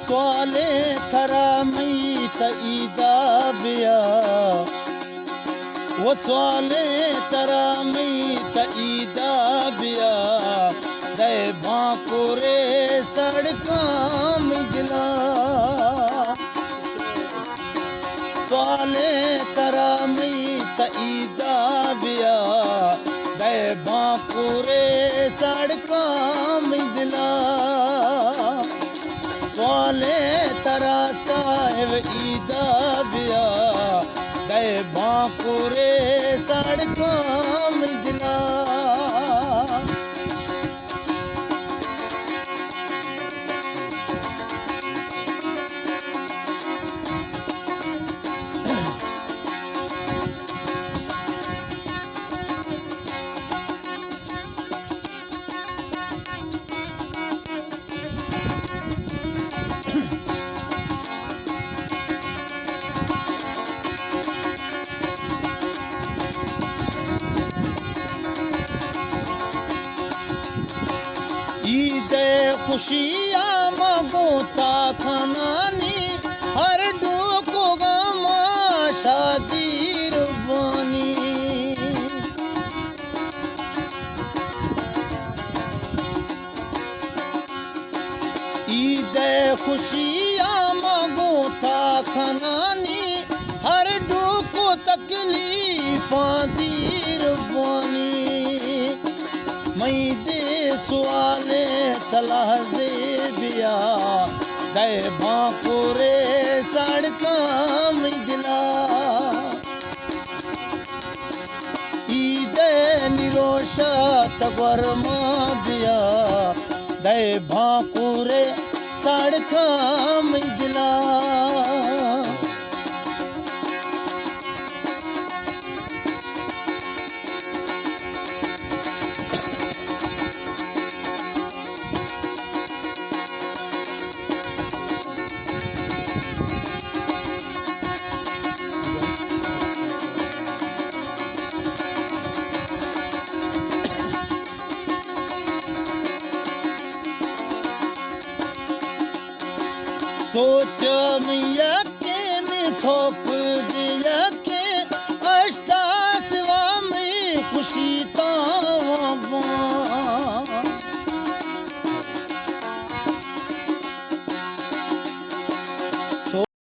स्वाले थरा मई तईदा बिया वो स्वाले तरा मई तईदा बिया दे बांकुरे सड़कां मिजला स्वाले तरा मई तईदा बिया दे बांकुरे सड़कां मिजला स्वाले तरा साहिब ईदा बिया दे बांकुरे सड़कां मिजला ईदे खुशिया मगोता खनानी हर डूको गमा शादी रुबानी ईदे खुशिया मगोता खनानी हर डूको तकलीफा दी रुबानी मई दे स्वाले तलाजे बिया दे बांकुरे सड़कां मिजला ईदे निरोशा तगरमा बिया दे बांकुरे सड़कां मिजला सोच मिया के मिठो